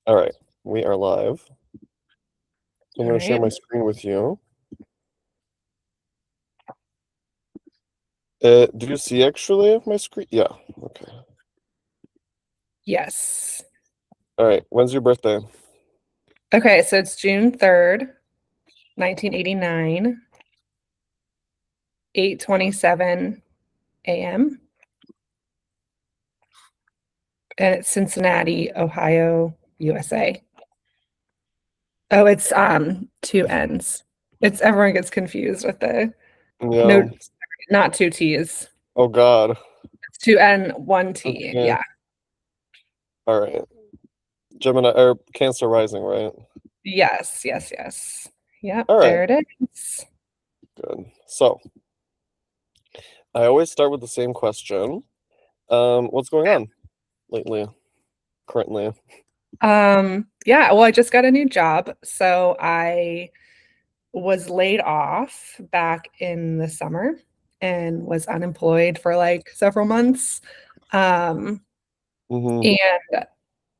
All right, we are live. I'm All going to share right. my screen with you. Do you see actually my screen? Yeah. Okay. Yes. All right. When's your birthday? Okay, so it's June 3rd, 1989, 8:27 a.m. And it's Cincinnati, Ohio, USA. Oh, it's two N's. It's everyone gets confused with the no, Yeah. not two T's. Oh God. It's two N, one T. Okay. Yeah. All right. Gemini or Cancer rising, right? Yes, yes, yes. Yep, All right. there it is. Good. So I always start with the same question. What's going on lately? Currently? Yeah, well, I just got a new job, so I was laid off back in the summer and was unemployed for like several months. Um, Mm-hmm. and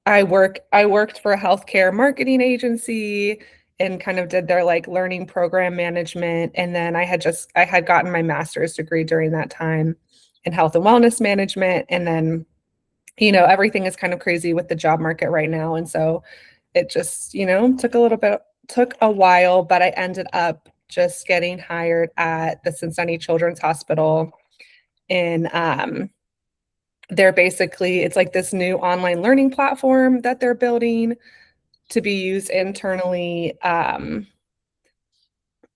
I worked for a healthcare marketing agency and kind of did their like learning program management. And then I had gotten my master's degree during that time in health and wellness management. And then, everything is kind of crazy with the job market right now. And so it just, took a while, but I ended up just getting hired at the Cincinnati Children's Hospital. And it's like this new online learning platform that they're building to be used internally.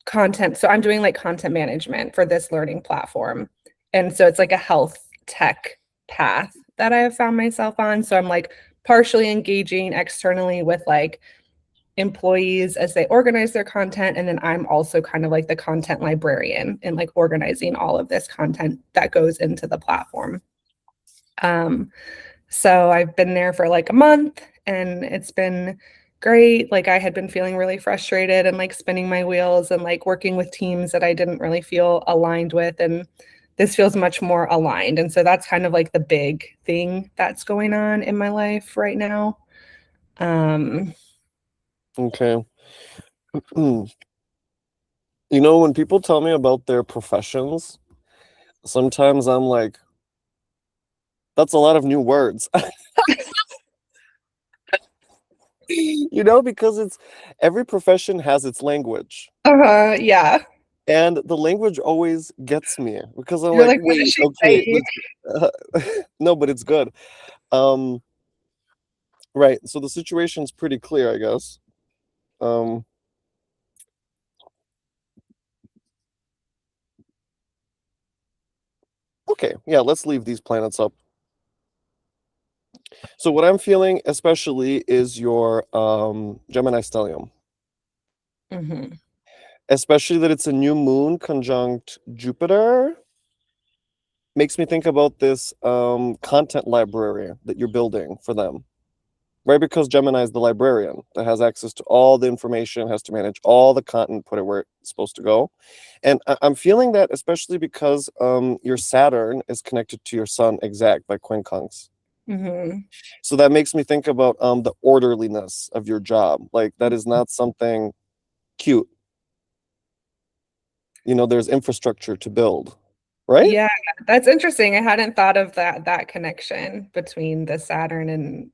Content. So I'm doing like content management for this learning platform. And so it's like a health tech path that I have found myself on. So I'm like partially engaging externally with like employees as they organize their content. And then I'm also kind of like the content librarian and like organizing all of this content that goes into the platform. Um, so I've been there for like a month and it's been great. Like I had been feeling really frustrated and like spinning my wheels and like working with teams that I didn't really feel aligned with. And this feels much more aligned. And so that's kind of like the big thing that's going on in my life right now. Um, Okay. When people tell me about their professions, sometimes I'm like, that's a lot of new words. Because it's every profession has its language. yeah. And the language always gets me because I'm You're like, like, what is wait, she okay, saying? no, but it's good. Um, right. So the situation's pretty clear, I guess. Um, okay, yeah, let's leave these planets up. So what I'm feeling especially is your Gemini stellium, Hmm. especially that it's a new moon conjunct Jupiter. Makes me think about this content library that you're building for them. Right, because Gemini is the librarian that has access to all the information, has to manage all the content, put it where it's supposed to go. And I'm feeling that especially because your Saturn is connected to your Sun exact by quincunx. Hmm. So that makes me think about the orderliness of your job. Like that is not something cute. There's infrastructure to build, right? Yeah, that's interesting. I hadn't thought of that connection between the Saturn and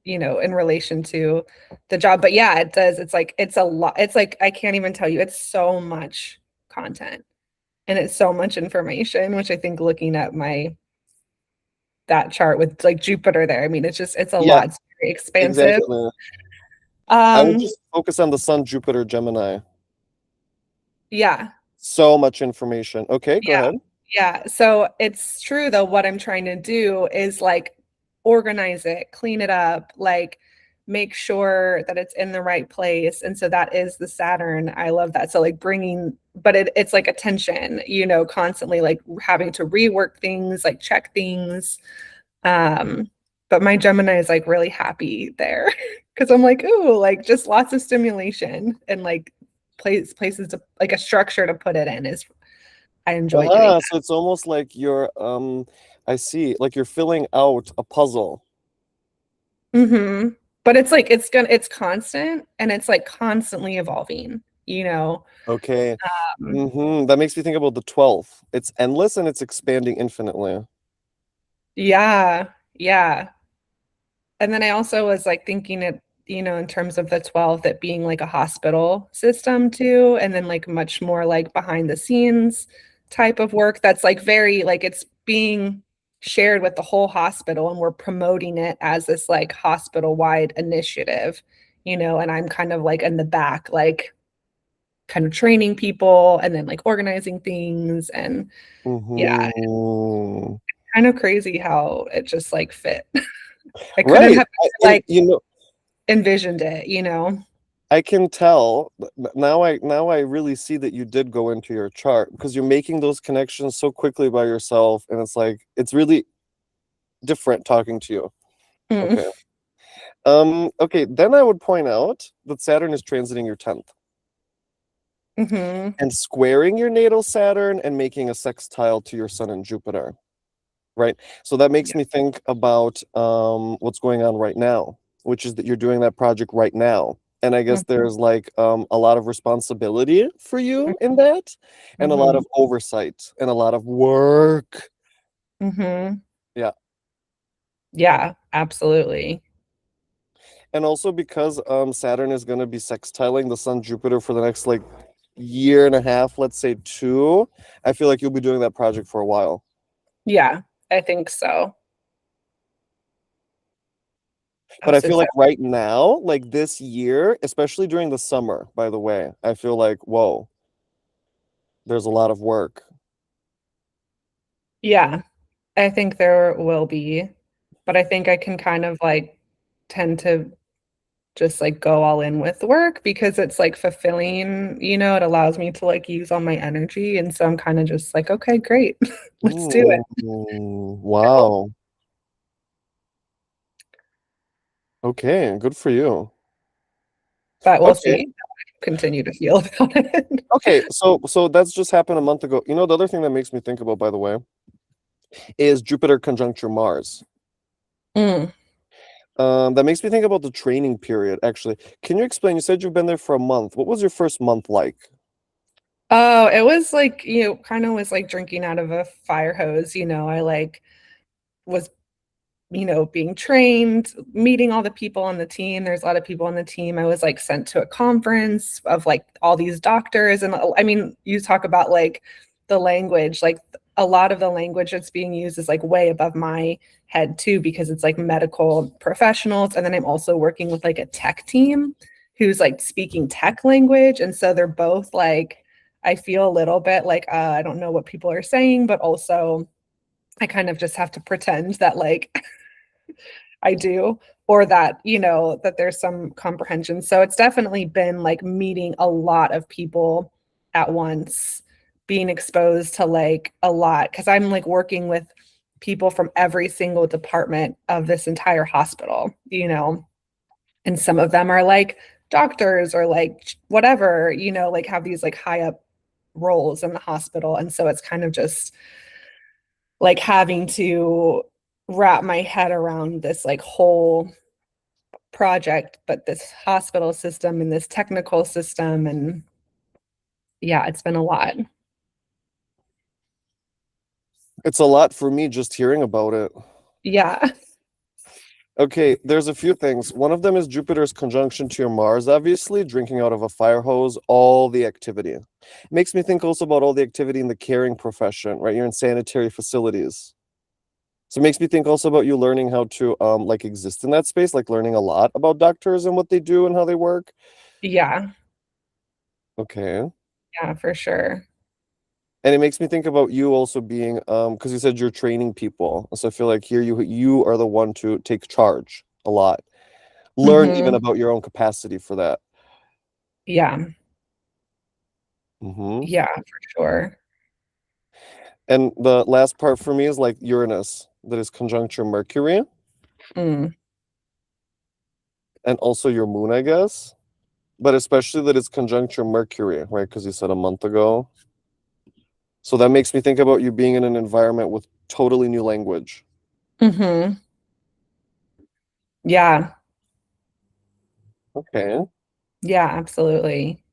in relation to the job. But yeah, it does. It's like it's a lot. It's like I can't even tell you. It's so much content and it's so much information, which I think looking at my that chart with like Jupiter there, I mean, it's a Yeah, lot. It's very expansive. exactly. I would Um, just focus on the Sun, Jupiter, Gemini. yeah, So much information. Okay, go yeah, ahead. yeah. So it's true though, what I'm trying to do is like organize it, clean it up, like make sure that it's in the right place. And so that is the Saturn. I love that. So like but it's like attention, constantly like having to rework things, like check things. Um, but my Gemini is like really happy there because I'm like, ooh, like just lots of stimulation and like places to like a structure to put it in is I enjoy doing So it's almost like you're I see, like you're filling out a puzzle. that. Hmm. but it's constant and it's like constantly evolving, you know. Okay. Um, That makes me think about the 12th. It's endless and it's expanding infinitely. yeah, yeah. And then I also was like thinking it, you know, in terms of the 12, that being like a hospital system too, and then like much more like behind the scenes type of work that's like very like it's being shared with the whole hospital and we're promoting it as this like hospital-wide initiative, you know, and I'm kind of like in the back, like kind of training people and then like organizing things and yeah, Hmm. kind of crazy how it just like fit. I couldn't Right. have And like you know, envisioned it, you know? I can tell now I really see that you did go into your chart because you're making those connections so quickly by yourself and it's like it's really different talking to you. Mm, Okay. Okay, then I would point out that Saturn is transiting your 10th hmm. and squaring your natal Saturn and making a sextile to your Sun and Jupiter, right? So that makes Yeah. me think about what's going on right now, which is that you're doing that project right now. And I guess Mhm, there's like a lot of responsibility for you in that, and a lot mhm, of oversight and a lot of work. mhm. Yeah. Yeah, absolutely. And also because Saturn is going to be sextiling the Sun Jupiter for the next like year and a half, let's say two, I feel like you'll be doing that project for a while. Yeah, I think so. I But was I feel just like right now, like this year, especially during the summer, by the way, I feel like, whoa, there's a lot of work. yeah, I think there will be, but I think I can kind of like tend to just like go all in with work because it's like fulfilling, you know, it allows me to like use all my energy. And so I'm kind of just like, okay, great, let's do Mm, it. wow. Okay, good for you. But we'll Okay. see. Continue to feel about it. Okay, so that's just happened a month ago. You know, the other thing that makes me think about, by the way, is Jupiter conjuncture Mars. Mm. That makes me think about the training period, actually. Can you explain? You said you've been there for a month. What was your first month like? Oh, it was like, you know, kind of was like drinking out of a fire hose, you know. I like was, you know, being trained, meeting all the people on the team. There's a lot of people on the team. I was like sent to a conference of like all these doctors. And I mean, you talk about like the language, like a lot of the language that's being used is like way above my head too, because it's like medical professionals. And then I'm also working with like a tech team who's like speaking tech language. And so they're both like, I feel a little bit like I don't know what people are saying, but also I kind of just have to pretend that like I do, or that, you know, that there's some comprehension. So it's definitely been like meeting a lot of people at once, being exposed to like a lot, because I'm like working with people from every single department of this entire hospital, you know, and some of them are like doctors or like whatever, you know, like have these like high up roles in the hospital. And so it's kind of just like having to wrap my head around this like whole project, but this hospital system and this technical system. And yeah, it's been a lot. It's a lot for me just hearing about it. Yeah. Okay, there's a few things. One of them is Jupiter's conjunction to your Mars, obviously, drinking out of a fire hose, all the activity. It makes me think also about all the activity in the caring profession, right? You're in sanitary facilities. So it makes me think also about you learning how to like exist in that space, like learning a lot about doctors and what they do and how they work. Yeah. Okay. Yeah, for sure. And it makes me think about you also being because you said you're training people. So I feel like here you are the one to take charge a lot. Learn even Hmm. about your own capacity for that. Yeah. Hmm. Yeah, for sure. And the last part for me is like Uranus, that is conjuncture Mercury, Mm. and also your moon, I guess. But especially that it's conjuncture Mercury, right? Because you said a month ago. So that makes me think about you being in an environment with totally new language. Hmm. Yeah. Okay. Yeah, absolutely.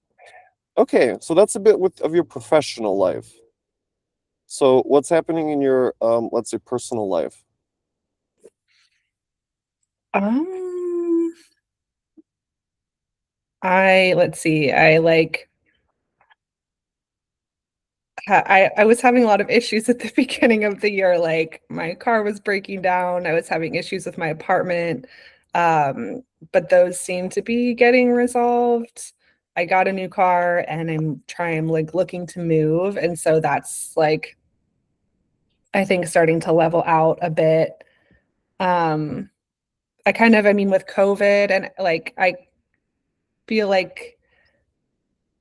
Okay, so that's a bit of your professional life. So what's happening in your let's say personal life? Um, let's see. I was having a lot of issues at the beginning of the year. Like my car was breaking down. I was having issues with my apartment. Um, but those seem to be getting resolved. I got a new car and I'm like looking to move. And so that's like I think starting to level out a bit. Um, I mean, with COVID and like I feel like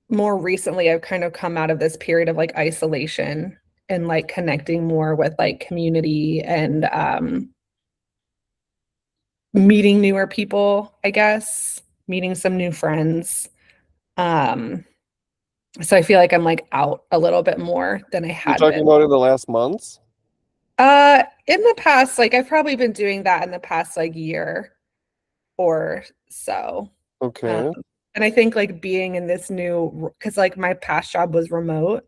more recently I've kind of come out of this period of like isolation and like connecting more with like community and meeting newer people, I guess, meeting some new friends. Um, so I feel like I'm like out a little bit more than I You're had talking been. about in the last months? In the past, like I've probably been doing that in the past like year or so. Um, Okay. and I think like being in this new, because like my past job was remote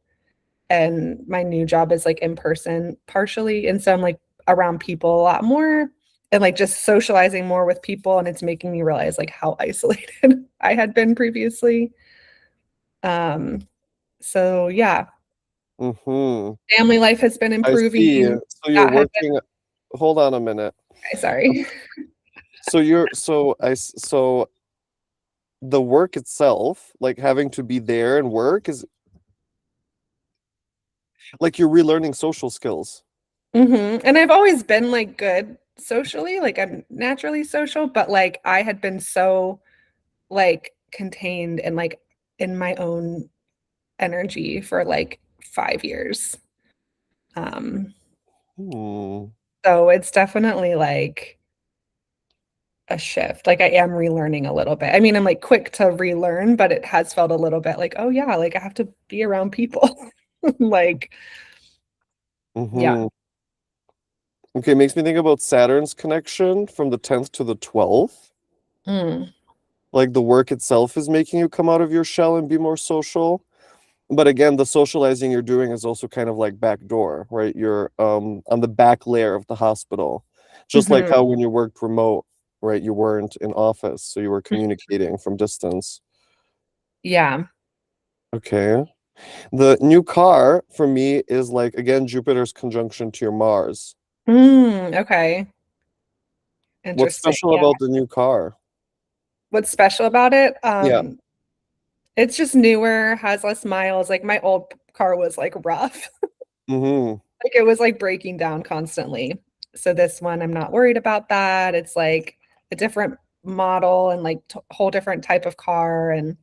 and my new job is like in person partially. And so I'm like around people a lot more and like just socializing more with people. And it's making me realize like how isolated I had been previously. Um, so yeah, Mm-hmm. family life has been I improving. see. So you're That has working, hold on a minute. been, sorry. So you're so the work itself, like having to be there and work is like you're relearning social skills. And I've always been like good socially, like I'm naturally social, but like I had been so like contained and like in my own energy for like 5 years. Um, Hmm. so it's definitely like a shift. Like I am relearning a little bit. I mean, I'm like quick to relearn, but it has felt a little bit like, oh yeah, like I have to be around people. Like, yeah. Mm-hmm. Okay, makes me think about Saturn's connection from the 10th to the 12th. Mm. Like the work itself is making you come out of your shell and be more social. But again, the socializing you're doing is also kind of like backdoor, right? You're on the back layer of the hospital. Just like Hmm. how when you worked remote, right, you weren't in office, so you were communicating from distance. Yeah. Okay. The new car for me is like again Jupiter's conjunction to your Mars. Okay. What's Interesting. special Yeah. about the new car? What's special about it? Yeah. It's just newer, has less miles. Like my old car was like rough. Mm-hmm. Like it was like breaking down constantly. So this one, I'm not worried about that. It's like a different model and like whole different type of car and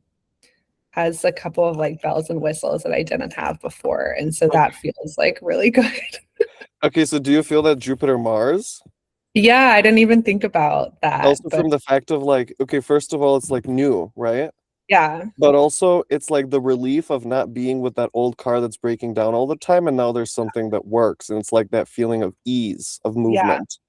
has a couple of like bells and whistles that I didn't have before. And so Okay. that feels like really good. Okay, so do you feel that Jupiter Mars? Yeah, I didn't even think about that, Also but from the fact of like, okay, first of all, it's like new, right? yeah. But also it's like the relief of not being with that old car that's breaking down all the time, and now there's something that works, and it's like that feeling of ease of Yeah. movement.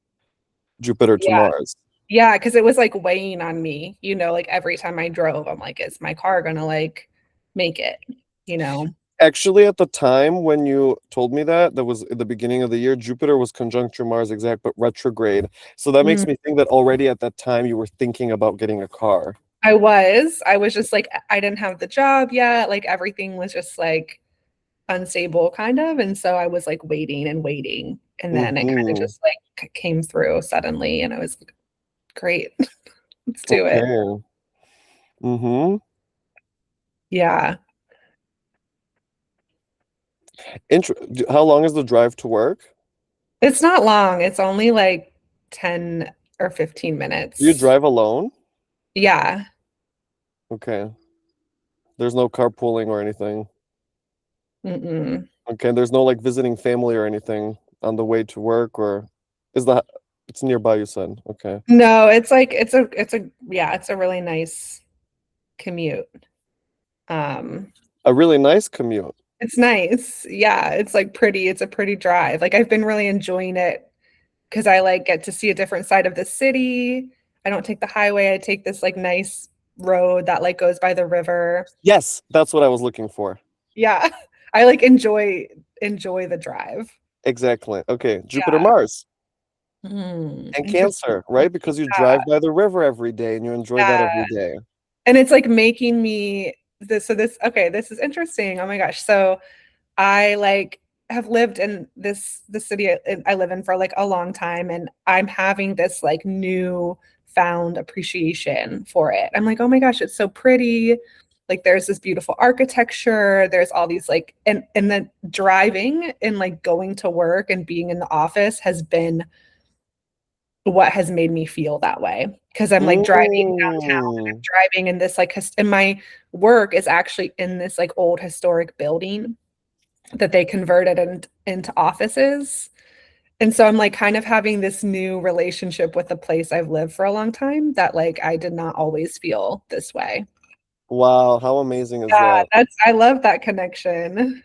Jupiter to Yeah. Mars. Yeah, because it was like weighing on me, like every time I drove, I'm like, is my car gonna like make it, you know? Actually, at the time when you told me that, that was at the beginning of the year, Jupiter was conjunct your Mars exact, but retrograde. So that Mm. makes me think that already at that time you were thinking about getting a car. I was just like, I didn't have the job yet. Like everything was just like unstable kind of. And so I was like waiting and waiting. And then it kind of Mm-hmm. just like came through suddenly. And I was like, great, let's do it. Okay. Mm-hmm. Yeah. How long is the drive to work? It's not long. It's only like 10 or 15 Do you minutes. drive alone? Yeah. Okay. There's no carpooling or anything. Mm-mm. Okay, there's no like visiting family or anything on the way to work, or is that it's nearby, you said. Okay. No, it's like it's a really nice commute. Um, A really nice commute. it's nice. Yeah, it's like pretty. It's a pretty drive. Like I've been really enjoying it because I like get to see a different side of the city. I don't take the highway. I take this like nice road that like goes by the river. Yes, that's what I was looking for. Yeah. I like enjoy the drive. Exactly. Okay, Jupiter, Yeah. Mars, and Interesting. Cancer, right? Because you Yeah. drive by the river every day and you enjoy that Yeah. every day. And it's like making me this so this okay, this is interesting. Oh my gosh. So I like have lived in the city I live in for like a long time, and I'm having this like new found appreciation for it. I'm like, oh my gosh, it's so pretty. Like there's this beautiful architecture. There's all these like and then driving and like going to work and being in the office has been what has made me feel that way. Because I'm like driving downtown and I'm Mm. driving in this like and my work is actually in this like old historic building that they converted into offices. And so I'm like kind of having this new relationship with the place I've lived for a long time that like I did not always feel this way. Wow, how amazing is Yeah, that? I love that connection.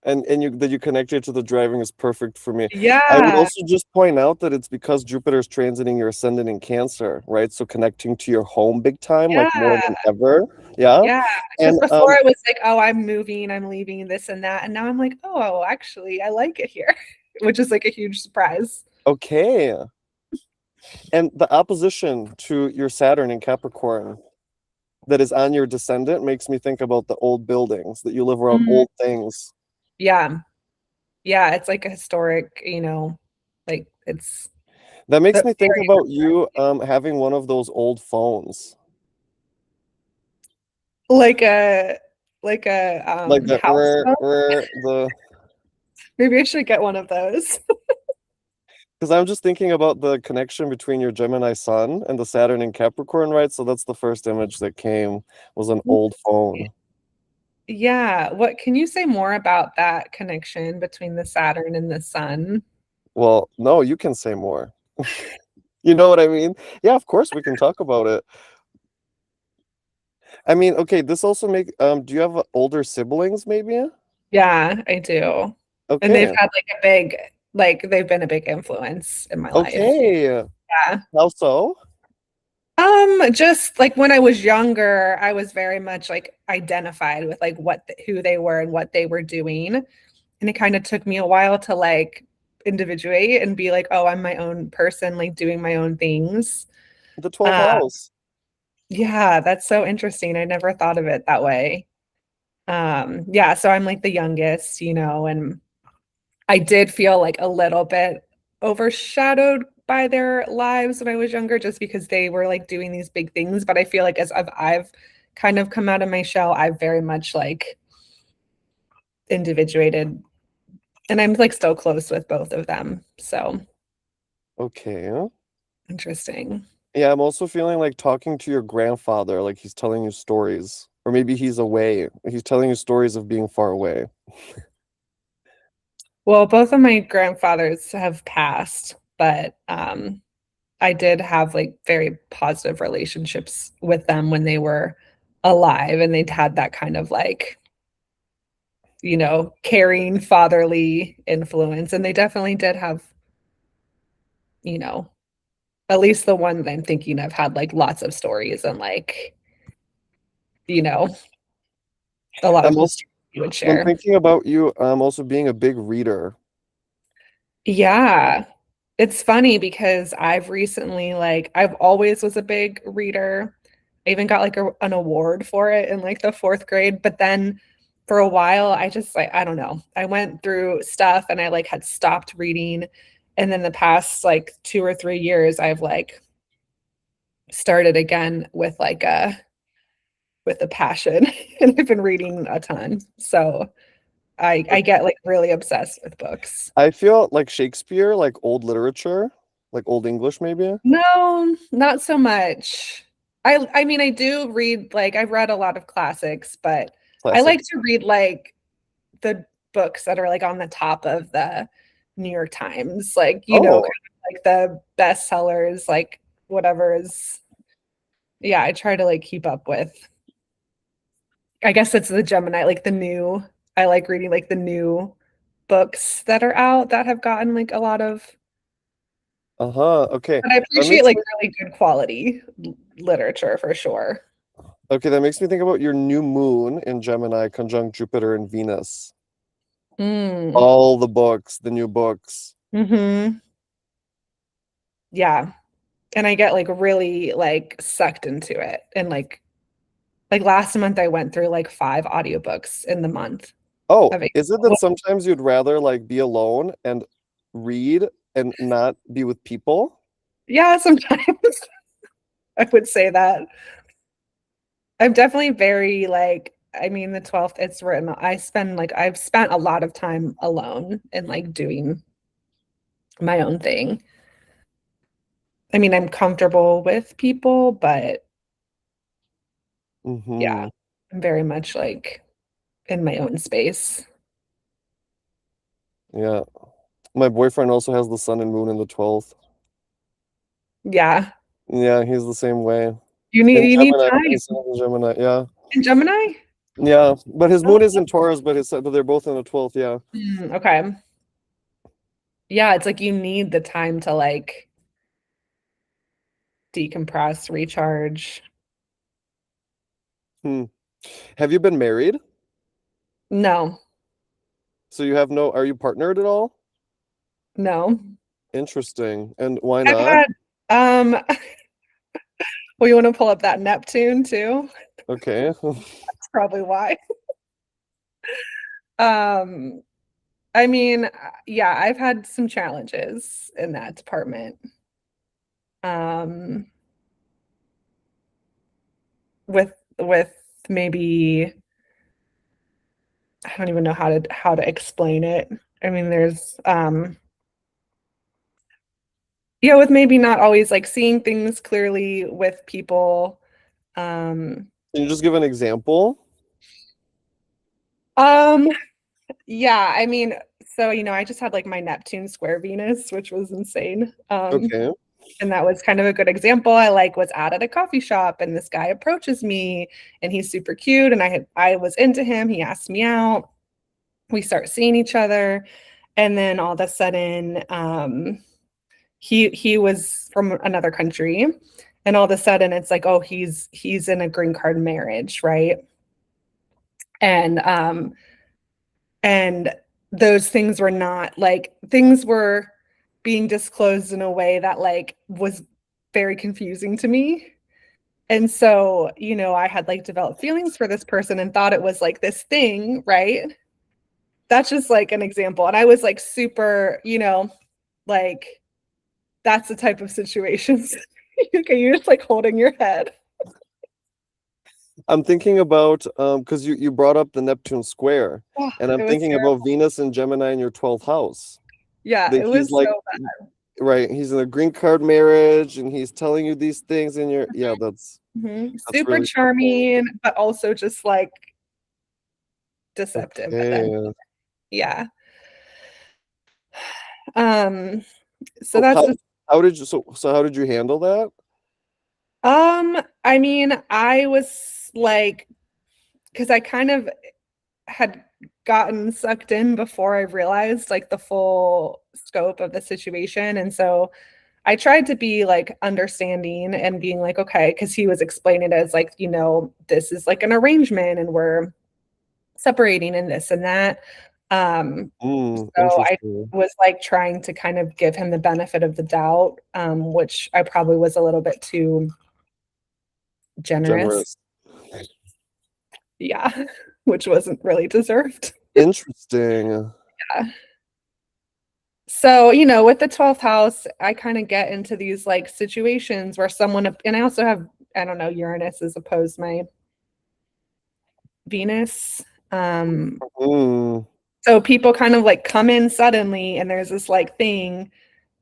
And you that you connected to the driving is perfect for me. I would Yeah, also just point out that it's because Jupiter's transiting your ascendant in Cancer, right? So connecting to your home big time, like more yeah, than ever. Yeah. yeah. Because And before I was like, oh, I'm moving, I'm leaving this and that. And now I'm like, oh, actually, I like it here, which is like a huge surprise. okay. And the opposition to your Saturn in Capricorn that is on your descendant makes me think about the old buildings that you live around Mhm. old things. Yeah. Yeah. It's like a historic, like it's That makes the me think very about you having one of those old phones. like a Like the house phone. the Maybe I should get one of those. because I'm just thinking about the connection between your Gemini sun and the Saturn in Capricorn, right? So that's the first image that came was an old phone. Yeah. What can you say more about that connection between the Saturn and the sun? Well, no, you can say more. You know what I mean? Yeah, of course we can talk about it. I mean, okay, this also make do you have older siblings maybe? Yeah, I do. And they've Okay. had like a big, like they've been a big influence in my life. Okay. Yeah. How so? Just like when I was younger, I was very much like identified with like who they were and what they were doing. And it kind of took me a while to like individuate and be like, oh, I'm my own person, like doing my own things. The 12th Uh, house. yeah, that's so interesting. I never thought of it that way. Yeah, so I'm like the youngest, and I did feel like a little bit overshadowed by their lives when I was younger, just because they were like doing these big things. But I feel like as I've kind of come out of my shell, I've very much like individuated, and I'm like still close with both of them. So Okay. interesting. Yeah, I'm also feeling like talking to your grandfather, like he's telling you stories. Or maybe he's away. He's telling you stories of being far away. Well, both of my grandfathers have passed, but I did have like very positive relationships with them when they were alive, and they'd had that kind of like, caring fatherly influence. And they definitely did have, you know, at least the one that I'm thinking of had like lots of stories and like, you know, a lot of I'm also history you would when share. thinking about you, I'm also being a big reader. Yeah. It's funny because I've recently like I've always was a big reader. I even got like an award for it in like the fourth grade, but then for a while I just like I don't know. I went through stuff and I like had stopped reading, and then the past like 2 or 3 years I've like started again with a passion and I've been reading a ton. So I get like really obsessed with books. I feel like Shakespeare, like old literature, like old English maybe. No, not so much. I mean I do read like I've read a lot of classics, but I like Classics. to read like the books that are like on the top of the New York Times, like kind Oh, of like the bestsellers, like whatever is yeah, I try to like keep up with. I guess it's the Gemini, like the new I like reading like the new books that are out that have gotten like a lot of uh-huh. Okay. but I That appreciate makes like me really good quality literature for sure. Okay, that makes me think about your new moon in Gemini conjunct Jupiter and Venus. Mm. All the books, the new books. Hmm. Yeah. And I get like really like sucked into it. And like last month I went through like 5 audiobooks in the month Oh, of is it April. that sometimes you'd rather like be alone and read and not be with people? Yeah, sometimes I would say that. I'm definitely very like, I mean, the 12th, it's written, I've spent a lot of time alone and like doing my own thing. I mean, I'm comfortable with people, but yeah, Mm-hmm. I'm very much like in my own space. Yeah. My boyfriend also has the sun and moon in the 12th. Yeah. Yeah, he's the same way. You In need Gemini, his time. sun is in Gemini, yeah. In Gemini? Yeah, but his Oh, moon is in Taurus, but they're both in the 12th, yeah. okay. Yeah, it's like you need the time to like decompress, recharge. Hmm. Have you been married? No, So you have no, are you partnered at all? no. Interesting. And why I've not? had um well, you want to pull up that Neptune too? Okay. That's probably why. Um, I mean, yeah, I've had some challenges in that department. Um, with maybe I don't even know how to explain it. I mean, there's yeah, with maybe not always like seeing things clearly with people. Um, Can you just give an example? um, yeah, I mean, so I just had like my Neptune square Venus, which was insane. Okay. And that was kind of a good example. I like was out at a coffee shop and this guy approaches me and he's super cute and I was into him. He asked me out. We start seeing each other and then all of a sudden he was from another country and all of a sudden it's like oh he's in a green card marriage, right? And and those things were not like things were being disclosed in a way that like was very confusing to me. And so, I had like developed feelings for this person and thought it was like this thing, right? That's just like an example. And I was like super, like that's the type of situations. Okay, you're just like holding your head. I'm thinking about because you brought up the Neptune square, Oh, and I'm it was thinking about terrible. Venus and Gemini in your 12th house. Yeah, That it he's was like so right, he's in a green card marriage and he's telling you these things in your yeah, bad. that's Super really cool. charming, but also just like deceptive at the end. Okay. Yeah. Um, so So that's the how did you so how did you handle that? I mean, I was like, because I kind of had gotten sucked in before I realized like the full scope of the situation. And so I tried to be like understanding and being like, okay, because he was explaining it as like, this is like an arrangement and we're separating and this and that. So I Interesting. was like trying to kind of give him the benefit of the doubt, which I probably was a little bit too generous. Generous. Yeah, which wasn't really deserved. Interesting. Yeah. So, with the 12th house, I kind of get into these like situations where and I also have, I don't know, Uranus is opposed my Venus. Um, Mm, so people kind of like come in suddenly and there's this like thing,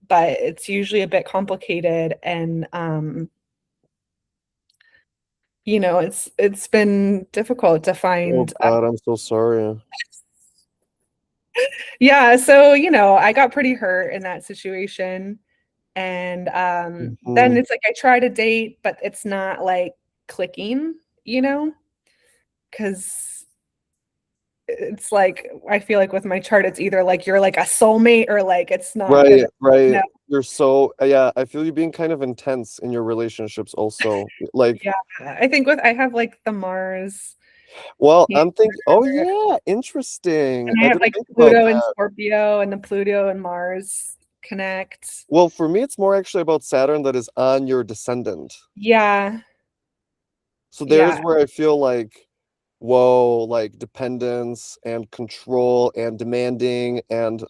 but it's usually a bit complicated and it's been difficult to oh find God, I'm so sorry. yeah, so I got pretty hurt in that situation. And then Mhm. it's like I try to date, but it's not like clicking, you know, because it's like I feel like with my chart, it's either like you're like a soulmate or like it's not gonna, Right, right. You're so yeah, I feel you being kind of intense in your relationships also. Like, Yeah. I think with I have like the Mars well, I'm thinking, oh Cancer, yeah, interesting. and I I have didn't like think about Pluto and that. Scorpio, and the Pluto and Mars connect. Well, for me, it's more actually about Saturn that is on your descendant. Yeah. So there's Yeah. where I feel like, whoa, like dependence and control and demanding and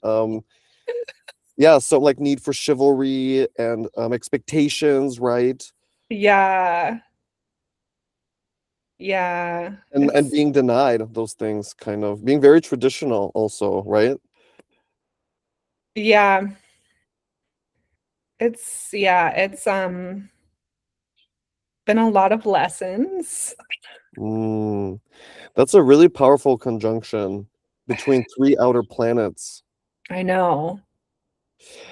yeah, so like need for chivalry and expectations, right? Yeah. Yeah. And It's being denied those things, kind of being very traditional also, right? yeah. It's been a lot of lessons. Mm, that's a really powerful conjunction between three outer planets. I know.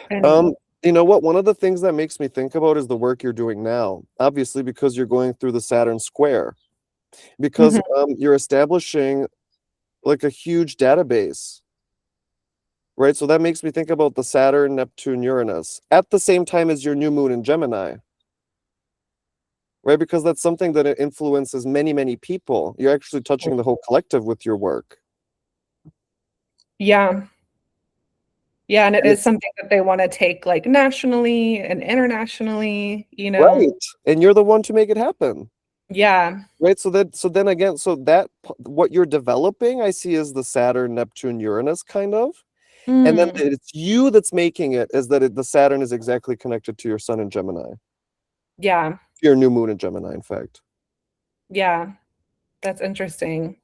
And Um, you know what? One of the things that makes me think about is the work you're doing now. Obviously, because you're going through the Saturn square, because mhm, you're establishing like a huge database, right? So that makes me think about the Saturn, Neptune, Uranus at the same time as your new moon in Gemini, right? Because that's something that it influences many, many people. You're actually touching the whole collective with your work. yeah. Yeah, and it And is it's something that they want to take like nationally and internationally, you know. right. And you're the one to make it happen. Yeah. Right. So then again, so that what you're developing, I see as the Saturn, Neptune, Uranus kind of. And then Mm, it's you that's making it, is that the Saturn is exactly connected to your sun in Gemini, yeah. your new moon in Gemini, in fact. Yeah. That's interesting.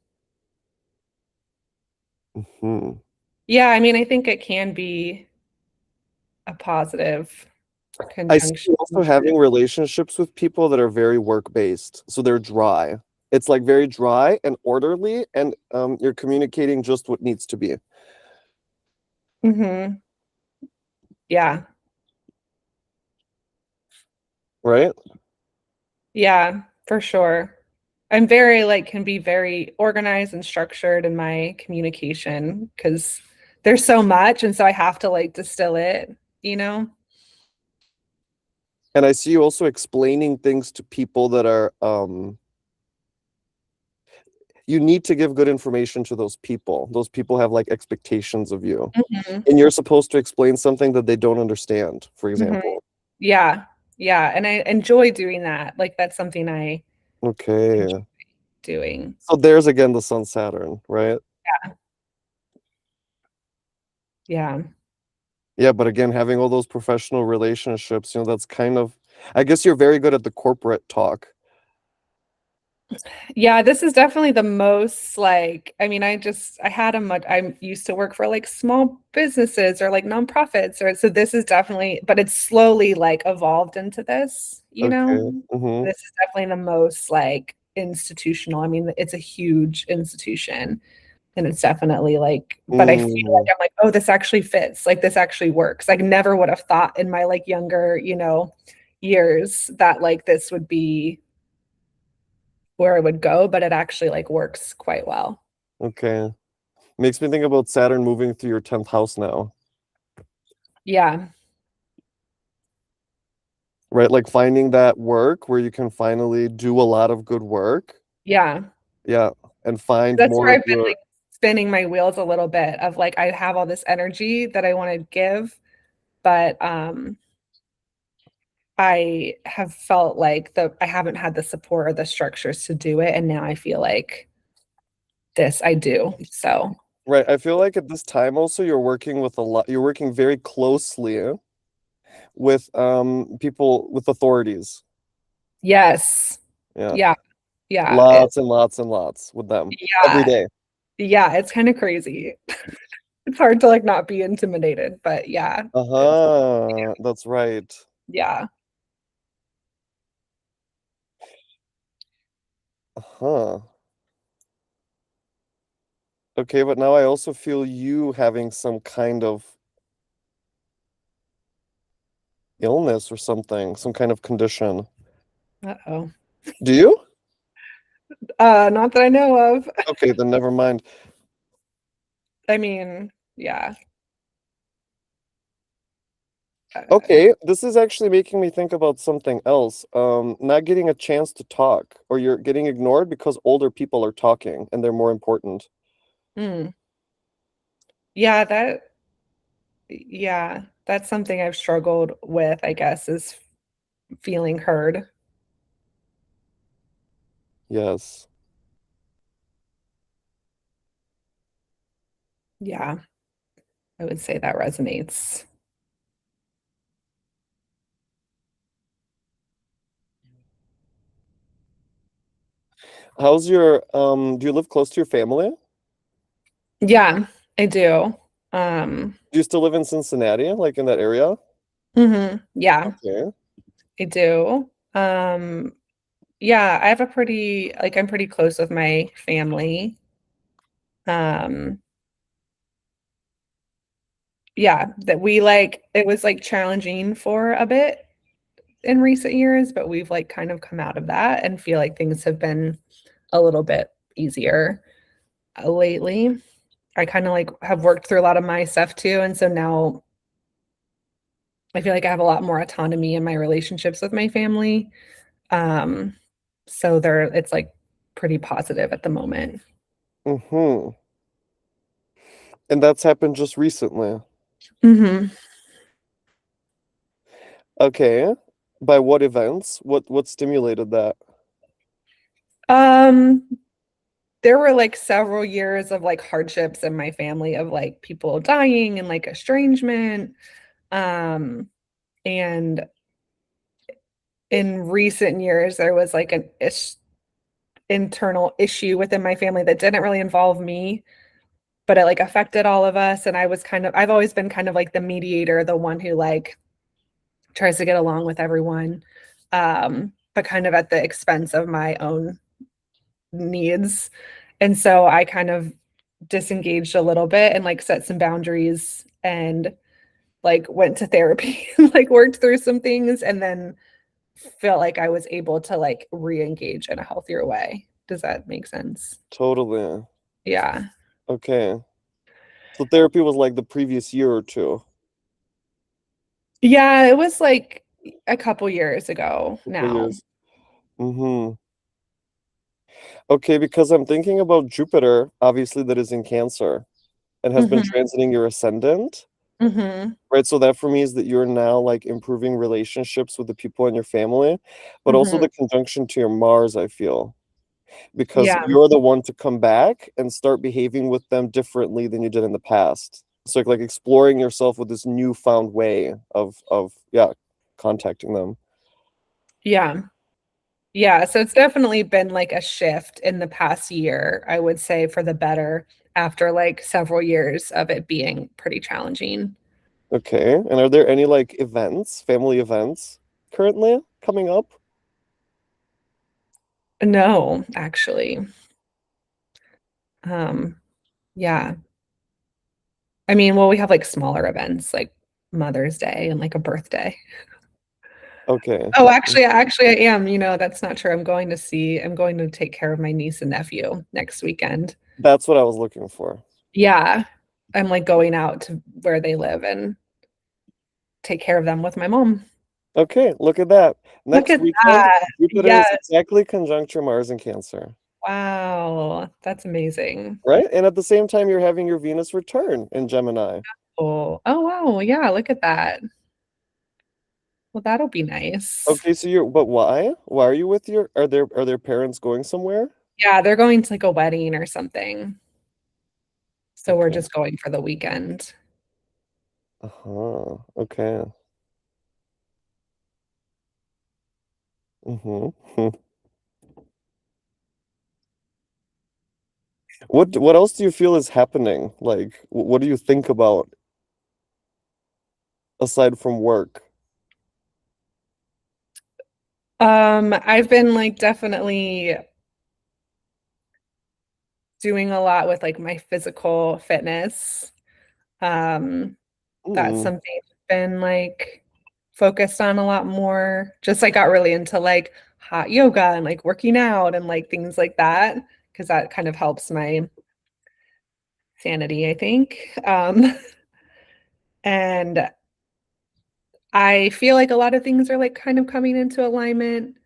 Hmm. Yeah, I mean, I think it can be a positive I see conjunction. you also having relationships with people that are very work based. So they're dry. It's like very dry and orderly, and you're communicating just what needs to be, Hmm. Yeah. right? Yeah, for sure. I'm very like can be very organized and structured in my communication because there's so much, and so I have to like distill it, you know? And I see you also explaining things to people that are you need to give good information to those people. Those people have like expectations of you. Mhm. And you're supposed to explain something that they don't understand, for Mhm. example. Yeah. Yeah, and I enjoy doing that. Like that's something I enjoy Okay. doing. So there's again the Sun Saturn, right? Yeah. Yeah. Yeah, but again, having all those professional relationships, that's kind of, I guess you're very good at the corporate talk. Yeah, this is definitely the most like, I mean, I had a much, I used to work for like small businesses or like nonprofits, or so this is definitely, but it's slowly like evolved into this, you know? Okay. Mm-hmm. This is definitely the most like institutional. I mean, it's a huge institution and it's definitely like, but I feel like Mm, I'm like, oh, this actually fits. Like this actually works. Like never would have thought in my like younger, years that like this would be where it would go, but it actually like works quite well. okay. Makes me think about Saturn moving through your 10th house now, Yeah. right? Like finding that work where you can finally do a lot of good work. Yeah. Yeah. And find That's more where of I've been your, like spinning my wheels a little bit of like I have all this energy that I want to give, but I have felt like I haven't had the support or the structures to do it, and now I feel like this I do. So, right. I feel like at this time also you're working with a lot, you're working very closely with people with authorities. yes. Yeah. Yeah. Yeah. Lots and lots and lots with them every Yeah. day. Yeah, it's kind of crazy. It's hard to like not be intimidated, but yeah, it's Uh-huh. That's right. yeah. Uh-huh. Okay, but now I also feel you having some kind of illness or something, some kind of condition. Uh-oh. Do you? Not that I know of. Okay, then never mind. I mean, yeah. Okay, this is actually making me think about something else. Not getting a chance to talk, or you're getting ignored because older people are talking and they're more important. Mm. Yeah, yeah, that's something I've struggled with, I guess, is feeling heard. Yes. Yeah, I would say that resonates. How's your do you live close to your family? Yeah, I do. Um, Do you still live in Cincinnati, like in that area? yeah, Okay. I do. Yeah, I have a pretty, like, I'm pretty close with my family. Um, yeah, that we like, it was like challenging for a bit in recent years, but we've like kind of come out of that and feel like things have been a little bit easier lately. I kind of like have worked through a lot of my stuff too. And so now I feel like I have a lot more autonomy in my relationships with my family. Um, so it's like pretty positive at the moment. Mm-hmm. And that's happened just recently. hmm Okay. By what events? What stimulated that? Um, there were like several years of like hardships in my family of like people dying and like estrangement. Um, and in recent years, there was like an internal issue within my family that didn't really involve me, but it like affected all of us. And I've always been kind of like the mediator, the one who like tries to get along with everyone, but kind of at the expense of my own needs. And so I kind of disengaged a little bit and like set some boundaries and like went to therapy and like worked through some things and then felt like I was able to like re-engage in a healthier way. Does that make sense? Totally. Yeah. Okay. So therapy was like the previous year or two. Yeah, it was like a couple years ago Couple now. years. Mm-hmm. Okay, because I'm thinking about Jupiter, obviously that is in Cancer and has been hmm transiting your ascendant, hmm right? So that for me is that you're now like improving relationships with the people in your family, but also hmm the conjunction to your Mars, I feel, because Yeah. you're the one to come back and start behaving with them differently than you did in the past. So like exploring yourself with this newfound way of yeah, contacting them. Yeah. Yeah. So it's definitely been like a shift in the past year, I would say, for the better after like several years of it being pretty challenging. Okay. And are there any like events, family events currently coming up? No, actually. Um, yeah. I mean, well, we have like smaller events like Mother's Day and like a birthday. Okay. Oh, actually I am, that's not true. I'm going to take care of my niece and nephew next weekend. That's what I was looking for. Yeah. I'm like going out to where they live and take care of them with my mom. Okay, look at that. Look Next at weekend, that. Jupiter is Yes. exactly conjunct your Mars in Cancer, Wow. That's amazing. right? And at the same time, you're having your Venus return in Gemini. Oh, wow. Yeah, look at that. Well, that'll be nice. Okay, so but why? Why are you with are their parents going somewhere? Yeah, they're going to like a wedding or something. So we're Okay. just going for the weekend. Uh-huh. Okay. Mm-hmm. What else do you feel is happening? Like, what do you think about aside from work? I've been like definitely doing a lot with like my physical fitness. Um, that's Mm, something I've been like focused on a lot more. Just I got really into like hot yoga and like working out and like things like that because that kind of helps my sanity, I think. And I feel like a lot of things are like kind of coming into alignment.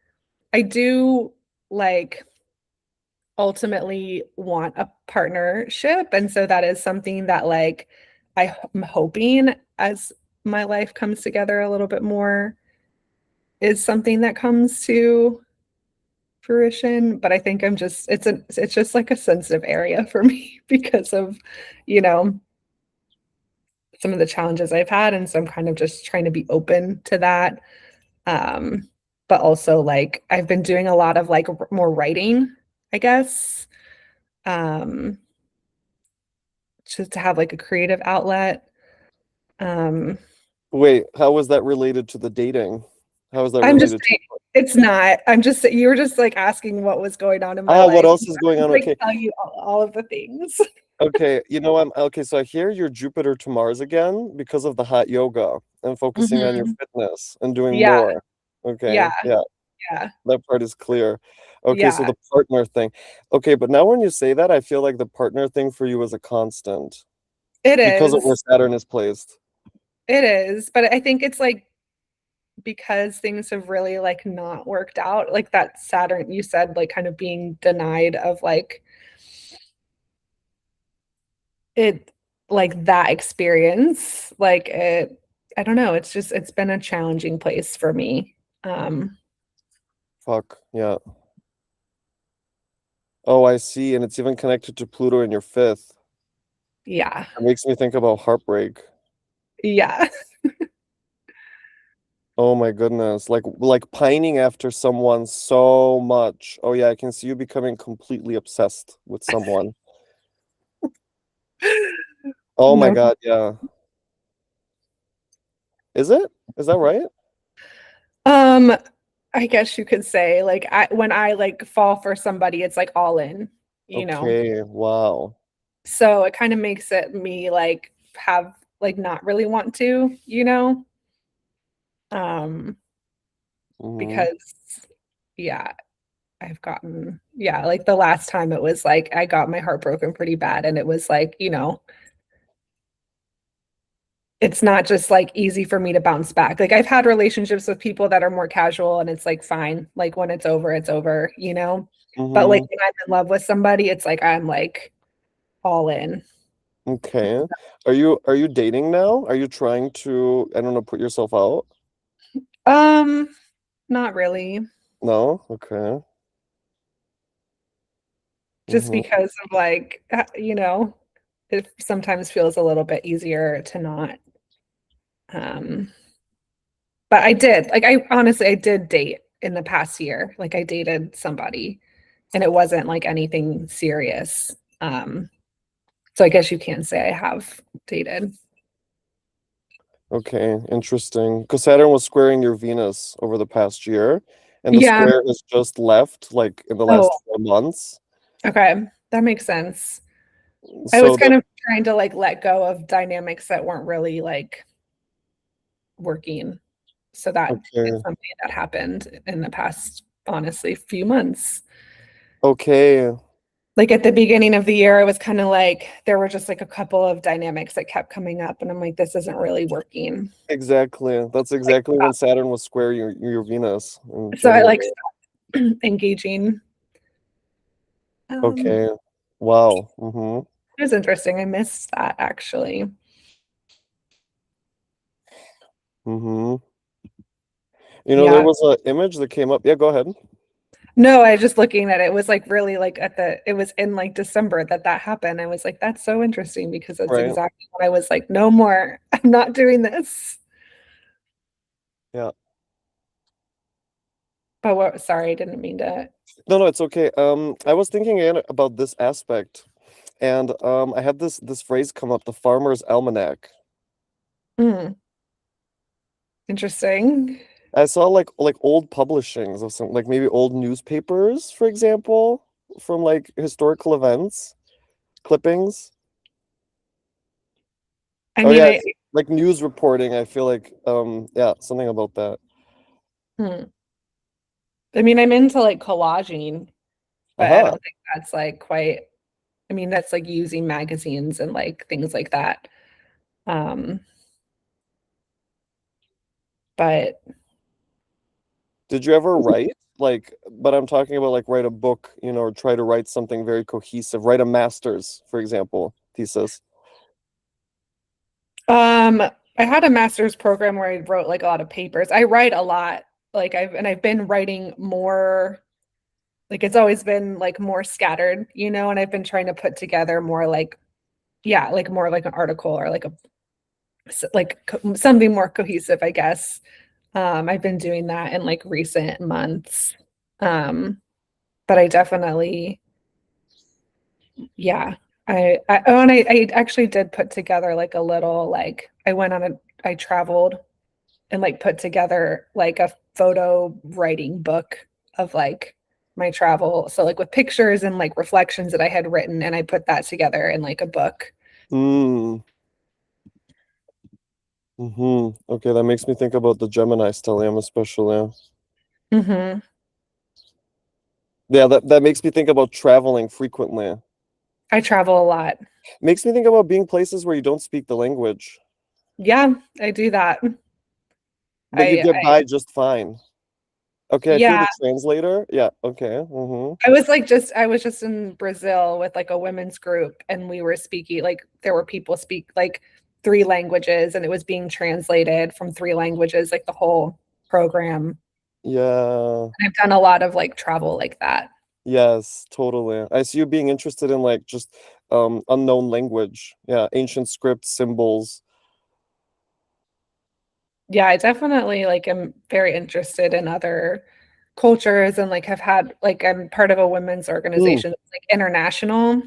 I do like ultimately want a partnership. And so that is something that like I'm hoping as my life comes together a little bit more is something that comes to fruition. But I think it's just like a sensitive area for me because of, you know, some of the challenges I've had. And so I'm kind of just trying to be open to that. Um, but also like I've been doing a lot of like more writing, I guess. Um, just to have like a creative outlet. Um, Wait, how was that related to the dating? How is that I'm just related to? saying it's not. You were just like asking what was going on in my Ah, what life. else is going I on? like Okay. tell you all of the things. Okay, I'm okay. So I hear your Jupiter to Mars again because of the hot yoga and focusing on your Mhm. fitness and doing Yeah, more. Okay, yeah, yeah, yeah, that part is clear. Okay, so yeah. the partner thing. Okay, but now when you say that, I feel like the partner thing for you is a constant It because of where is. Saturn is placed. It is. But I think it's like because things have really like not worked out, like that Saturn you said, like kind of being denied of like it like that experience like it I don't know, it's been a challenging place for me. Fuck, yeah. Oh, I see, and it's even connected to Pluto in your fifth. Yeah, It makes me think about heartbreak. yeah. Oh my goodness. Like pining after someone so much. Oh yeah, I can see you becoming completely obsessed with someone. Oh my No. God, yeah. Is it? Is that right? um I guess you could say like when I like fall for somebody it's like all in, you know, Okay, wow. so it kind of makes it me like have like not really want to, you know, um Mm-hmm. because yeah, I've gotten, yeah, like the last time it was like I got my heart broken pretty bad. And it was like, you know, it's not just like easy for me to bounce back. Like I've had relationships with people that are more casual and it's like fine. Like when it's over, you know? But like Mm-hmm. when I'm in love with somebody, it's like I'm like all in. Okay. Are you dating now? Are you trying to, I don't know, put yourself out? Um, Not really. No? Okay. Just Mm-hmm. because of like, you know, it sometimes feels a little bit easier to not. Um, But I did, like, I honestly, I did date in the past year. Like, I dated somebody and it wasn't like anything serious. So I guess you can say I have dated. Okay, interesting. Because Saturn was squaring your Venus over the past year, and the Yeah. square has just left like in the Oh, last 4 months. okay. That makes sense. I was So that kind of trying to like let go of dynamics that weren't really like working. So that is okay. something that happened in the past, honestly, few months. Okay, Like at the beginning of the year, I was kind of like, there were just like a couple of dynamics that kept coming up, and I'm like, this isn't really working. exactly. That's Like, exactly when Saturn was square your Venus in so I January. like stopped engaging. Okay. Wow. Mm-hmm. It was interesting. I missed that actually. Mm-hmm. There Yeah. was an image that came up. Yeah, go ahead. No, I was just looking at it. It was like really like it was in like December that happened. I was like, that's so interesting because that's Right. exactly when I was like, no more. I'm not doing this. Yeah. But what, sorry, I didn't mean to. No, no, it's okay. I was thinking again about this aspect, and I had this phrase come up, the farmer's almanac. Hmm, interesting. I saw like old publishings of some like maybe old newspapers, for example, from like historical events, clippings. I Oh mean, yeah, it's like news reporting. I feel like yeah, something about that. hmm. I mean, I'm into like collaging, but I Aha. don't think that's like quite, I mean, that's like using magazines and like things like that. Um, But Did you ever write? Like, but I'm talking about like write a book, or try to write something very cohesive, write a master's, for example, thesis. um I had a master's program where I wrote like a lot of papers. I write a lot. I've been writing more, like it's always been like more scattered, and I've been trying to put together more like, yeah, like more like an article or like something more cohesive, I guess. I've been doing that in like recent months. But I definitely, yeah. I actually did put together like a little, like I traveled and like put together like a photo writing book of like my travel. So like with pictures and like reflections that I had written, and I put that together in like a book. Mm. Okay, that makes me think about the Gemini stellium, especially. Hmm. Yeah, that makes me think about traveling frequently. I travel a lot. Makes me think about being places where you don't speak the language, Yeah, I do that. but you get I by just fine. Okay, I feel yeah, the translator. Yeah, okay. I was just in Brazil with like a women's group, and we were speaking, like there were people speak like three languages, and it was being translated from three languages, like the whole program. Yeah, And I've done a lot of like travel like that. yes, totally. I see you being interested in like just unknown language. Yeah, ancient script symbols. Yeah, I definitely like am very interested in other cultures, and like have had like I'm part of a women's Mm, organization that's like international.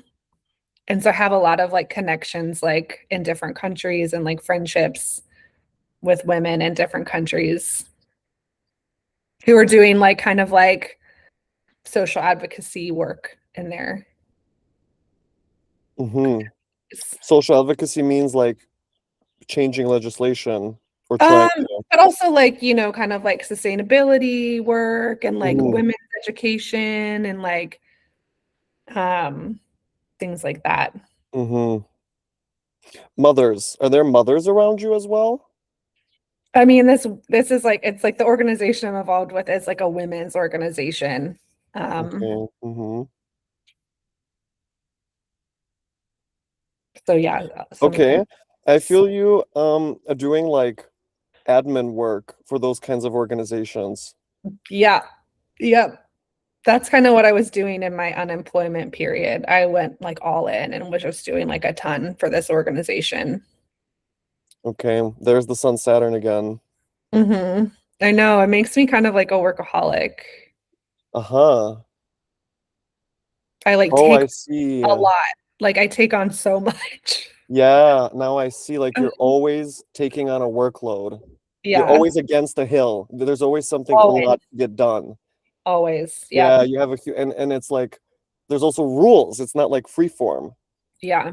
And so I have a lot of like connections like in different countries and like friendships with women in different countries who are doing like kind of like social advocacy work in there. mm-hmm. Social advocacy means like changing legislation or trying Um, to. but also like, kind of like sustainability work and like Mm-hmm. women's education and like um things like that. Mm-hmm. Mothers. Are there mothers around you as well? I mean, this is like it's like the organization I'm involved with is like a women's organization. Um, Okay. Mm-hmm. so yeah, some kind Okay. I of feel you are doing like admin work for those kinds of organizations. yeah, yep. That's kind of what I was doing in my unemployment period. I went like all in and was just doing like a ton for this organization. Okay. There's the Sun Saturn again. Hmm. I know it makes me kind of like a workaholic. Uh-huh. I like Oh, take I see. a lot. Like I take on so much. Yeah, now I see like you're always taking on a workload. You're Yeah, always against a hill. There's always something a always, lot to get done. always. Yeah, Yep. you have and it's like there's also rules. It's not like free form. Yeah.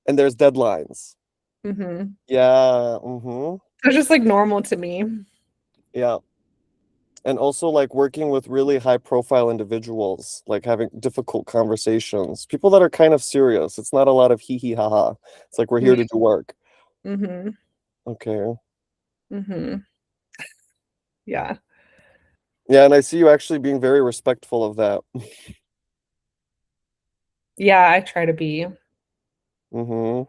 And there's deadlines. Hmm. Yeah, mm-hmm. It's just like normal to me. Yeah. And also like working with really high profile individuals, like having difficult conversations, people that are kind of serious. It's not a lot of hee hee ha ha. It's like we're here to do work. Mm-hmm. Okay. Mm-hmm. Yeah. Yeah, and I see you actually being very respectful of that. Yeah, I try to be Mm-hmm.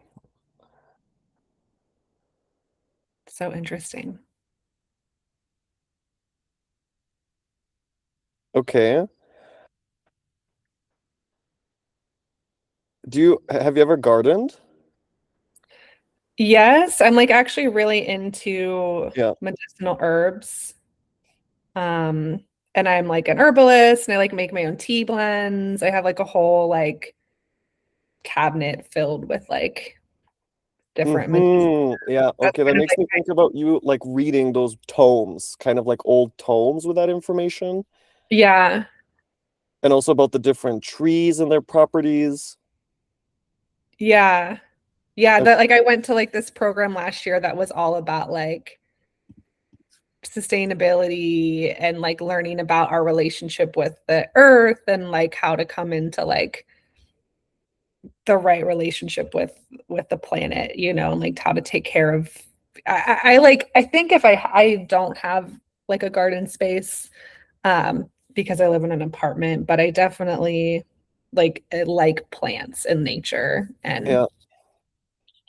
so interesting. Okay. Have you ever gardened? Yes, I'm like actually really into Yeah. medicinal herbs. Um, and I'm like an herbalist and I like make my own tea blends. I have like a whole like cabinet filled with like different Yeah, that's okay. That kind of makes like me think about you like reading those tomes, kind of like old tomes with that information, yeah. and also about the different trees and their properties. Yeah. Yeah, Okay. that like I went to like this program last year that was all about like sustainability and like learning about our relationship with the earth and like how to come into like the right relationship with the planet, and like how to take care of I think if I don't have like a garden space, because I live in an apartment, but I definitely like plants and nature and Yeah.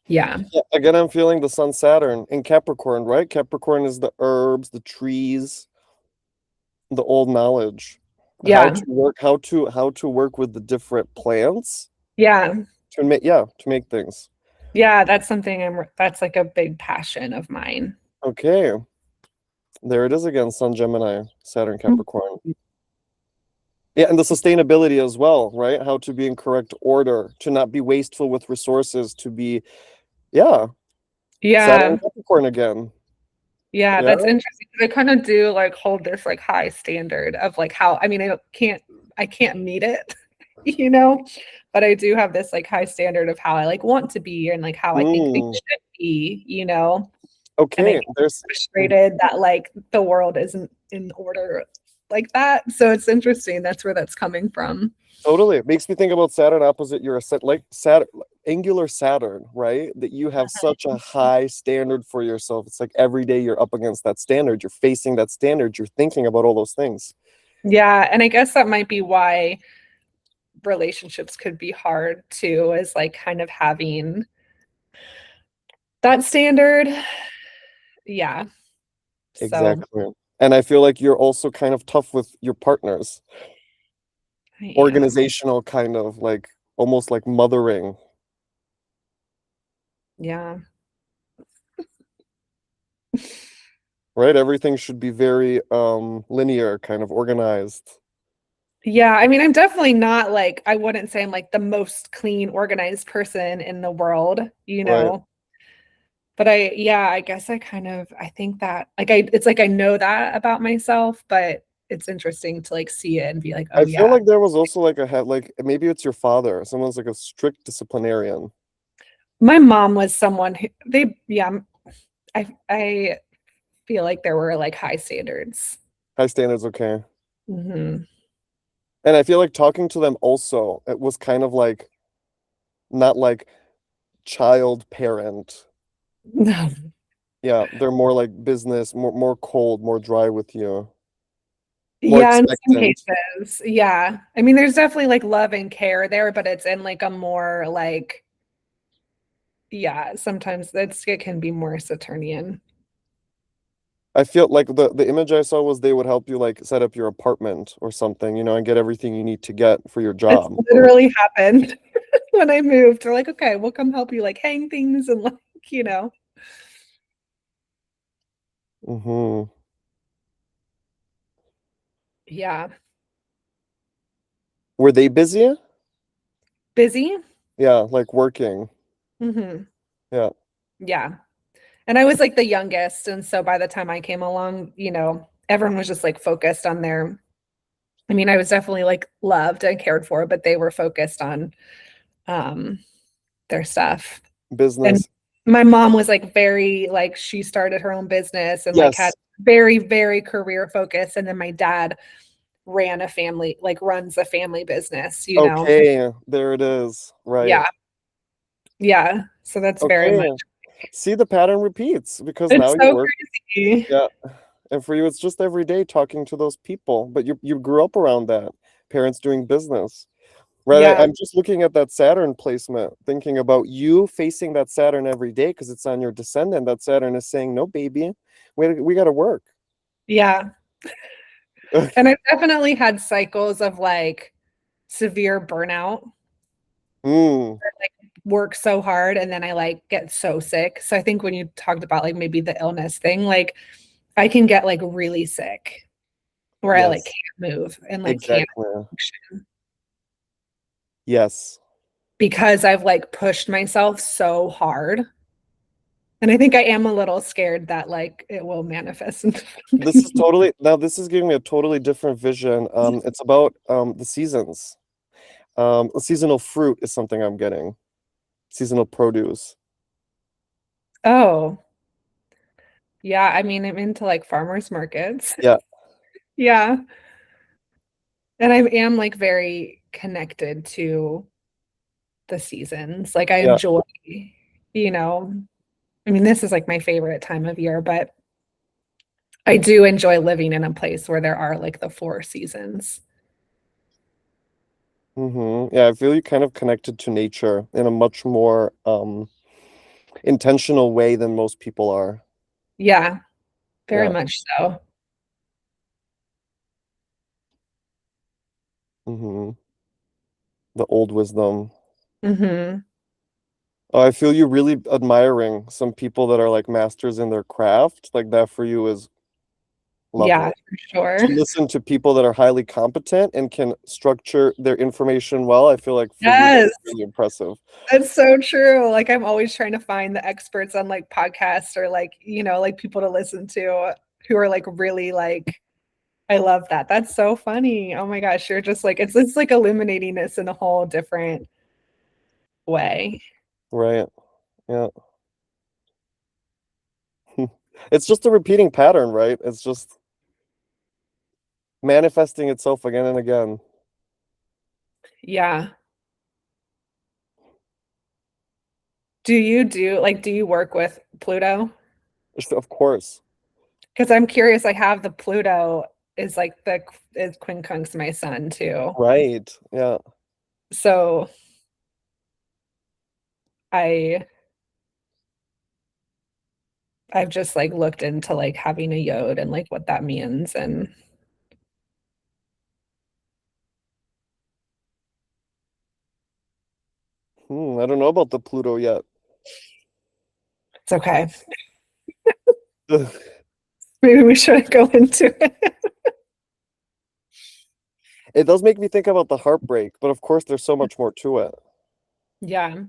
yeah. Yeah, again, I'm feeling the Sun Saturn in Capricorn, right? Capricorn is the herbs, the trees, the old knowledge, how Yeah. to work, how to work with the different plants Yeah. to make things. Yeah, that's something that's like a big passion of mine. Okay, there it is again, Sun Gemini, Saturn Capricorn. Yeah, and the sustainability as well, right? How to be in correct order, to not be wasteful with resources, to be, yeah, Saturn Yeah. Capricorn again. Yeah, Yeah. that's interesting. 'Cause I kind of do like hold this like high standard of like how I mean I can't meet it, you know, but I do have this like high standard of how I like want to be and like how I think things Mm, should be, you know. And I okay, get there's frustrated that like the world isn't in order like that. So it's interesting. That's where that's coming from. totally. It makes me think about Saturn opposite your set like Saturn angular Saturn, right? That you have such a high standard for yourself. It's like every day you're up against that standard, you're facing that standard, you're thinking about all those things. Yeah, and I guess that might be why relationships could be hard too, is like kind of having that standard. Yeah. So Exactly. And I feel like you're also kind of tough with your partners. I am. Organizational kind of like almost like mothering, Yeah. right? Everything should be very linear, kind of organized, Yeah. I mean, I'm definitely not like, I wouldn't say I'm like the most clean, organized person in the world, you right? know. But yeah, I guess I think that like it's like I know that about myself, but it's interesting to like see it and be like, oh I feel yeah. like there was also like a head like maybe it's your father. Someone's like a strict disciplinarian. My mom was someone who yeah, I feel like there were like high standards. High standards, okay. Hmm. And I feel like talking to them also, it was kind of like not like child parent. No. Yeah, they're more like business, more cold, more dry with you, more Yeah, in some expectant. cases. Yeah. I mean, there's definitely like love and care there, but it's in like a more like, yeah, sometimes it can be more Saturnian. I feel like the image I saw was they would help you like set up your apartment or something, and get everything you need to get for your It's job. literally happened when I moved. They're like, okay, we'll come help you like hang things and like, you know. Hmm. Yeah. Were they busy? Busy. Yeah, like working. Hmm. Yeah, Yeah. And I was like the youngest. And so by the time I came along, everyone was just like focused on I mean, I was definitely like loved and cared for, but they were focused on um their stuff. And business. my mom was like very like she started her own business and like had Yes. very, very career focused. And then my dad ran a family, like runs a family business. Okay, there it is. Right. Yeah. Yeah. So that's very Okay. much See, the pattern repeats because now it's you so work. crazy. Yeah. And for you, it's just every day talking to those people. But you grew up around that. Parents doing business. Right. Yeah. I'm just looking at that Saturn placement, thinking about you facing that Saturn every day because it's on your descendant. That Saturn is saying, no, baby, we got to work. Yeah. And I've definitely had cycles of like severe burnout, Mm, like work so hard and then I like get so sick. So I think when you talked about like maybe the illness thing, like I can get like really sick where I like yes, can't move and like can't exactly. function Yes. because I've like pushed myself so hard. And I think I am a little scared that like it will manifest into This is something. totally now this is giving me a totally different vision. It's about the seasons. Seasonal fruit is something I'm getting. Seasonal produce. Oh, yeah. I mean, I'm into like farmers markets. Yeah, Yeah. And I am like very connected to the seasons. Like I yeah. enjoy, you know, I mean, this is like my favorite time of year, but I do enjoy living in a place where there are like the four seasons. Yeah, I feel you kind of connected to nature in a much more intentional way than most people are. Yeah, very Yeah. much so. hmm The old wisdom. Hmm. Oh, I feel you really admiring some people that are like masters in their craft. Like that for you is Yeah, lovely. for sure. To listen to people that are highly competent and can structure their information well, I feel like for you Yes, that's really impressive. that's so true. Like I'm always trying to find the experts on like podcasts or like, like people to listen to who are like really like I love that. That's so funny. Oh my gosh, you're just like it's like illuminating this in a whole different way. Right. Yeah. It's just a repeating pattern, right? It's just manifesting itself again and again. Yeah. Do you work with Pluto? Of course. Because I'm curious, I have the Pluto is like the is quincunx my sun too. Right. Yeah. So I I've just like looked into like having a yod and like what that means and I don't know about the Pluto yet. it's okay. Maybe we shouldn't go into it. It does make me think about the heartbreak, but of course there's so much more to it. Yeah.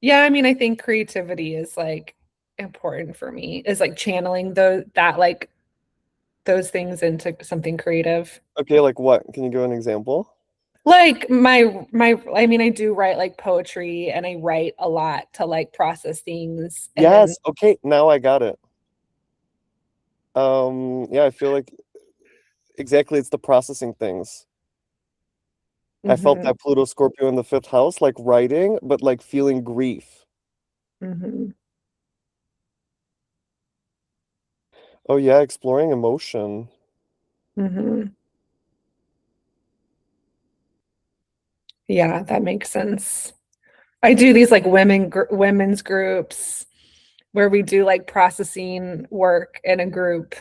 Yeah, I mean, I think creativity is like important for me, is like channeling that like those things into something creative. Okay, like what? Can you give an example? Like my I mean, I do write like poetry and I write a lot to like process things and then Yes. Okay, now I got it. Yeah, I feel like exactly it's the processing things. I felt mhm, that Pluto Scorpio in the fifth house, like writing, but like feeling grief. mhm, Oh yeah, exploring emotion. mhm. Yeah, that makes sense. I do these like women's groups where we do like processing work in a group.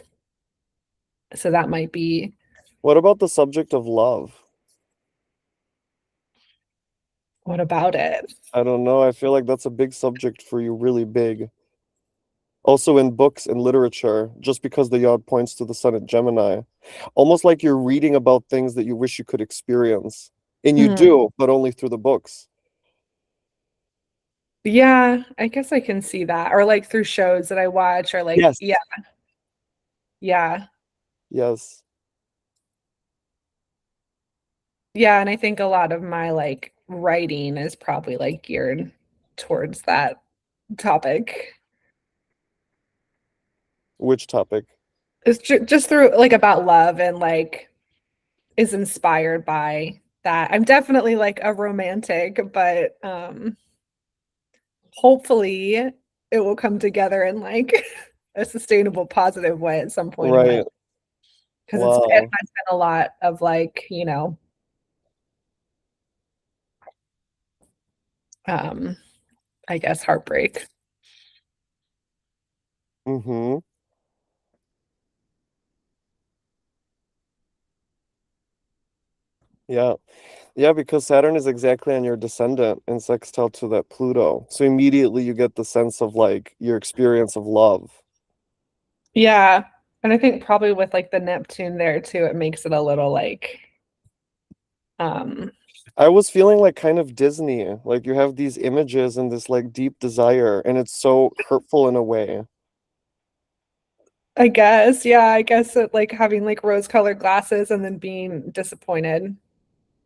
So that might be What about the subject of love? what about it? I don't know. I feel like that's a big subject for you, really big. Also in books and literature, just because the yod points to the sun at Gemini. Almost like you're reading about things that you wish you could experience. And you Hmm. do, but only through the books. Yeah, I guess I can see that. Or like through shows that I watch or like Yes. yeah, yeah. Yes. Yeah, and I think a lot of my like writing is probably like geared towards that topic. Which topic? It's just through like about love and like is inspired by that. I'm definitely like a romantic, but hopefully it will come together in like a sustainable positive way at some point in my life Right. because it has Wow. been a lot of like, um I guess heartbreak. Mm-hmm. Yeah. Yeah, because Saturn is exactly on your descendant in sextile to that Pluto. So immediately you get the sense of like your experience of love. Yeah. And I think probably with like the Neptune there too, it makes it a little like um I was feeling like kind of Disney, like you have these images and this like deep desire, and it's so hurtful in a way. I guess, yeah, I guess it like having like rose-colored glasses and then being disappointed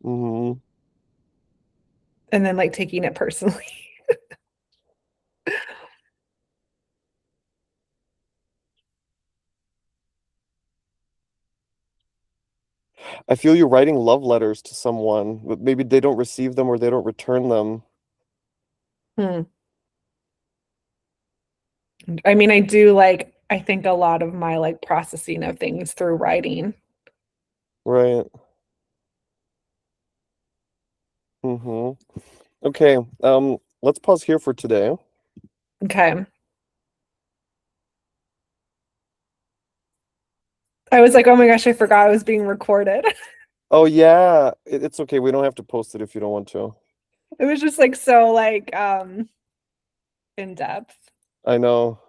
hmm and then like taking it personally. I feel you writing love letters to someone, but maybe they don't receive them or they don't return them. Hmm. I mean, I do like, I think a lot of my like processing of things through writing. Right. Mm-hmm. Okay. Let's pause here for today. Okay. I was like, oh my gosh, I forgot I was being recorded. Oh yeah, it's okay. We don't have to post it if you don't want to. It was just like so like in depth. I know.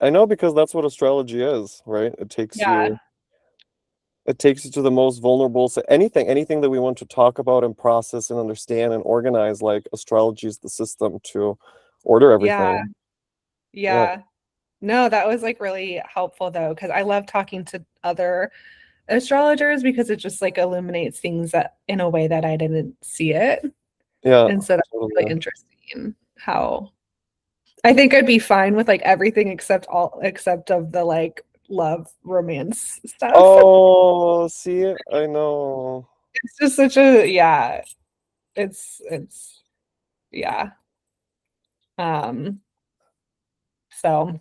I know because that's what astrology is, right? Yeah. It takes you to the most vulnerable. So anything that we want to talk about and process and understand and organize, like astrology is the system to order Yeah. everything. Yeah. Yeah. No, that was like really helpful though, because I love talking to other astrologers because it just like illuminates things that in a way that I didn't see it. Yeah. And so that's really Totally. interesting how I think I'd be fine with like everything except of the like love romance stuff. Oh, see, I know. It's just such a yeah, it's yeah. Um so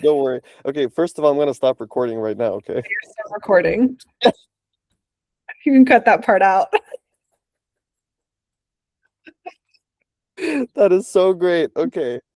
Don't worry. Okay, first of all, I'm gonna stop recording right now, okay? you're still recording. You can cut that part out. That is so great. Okay.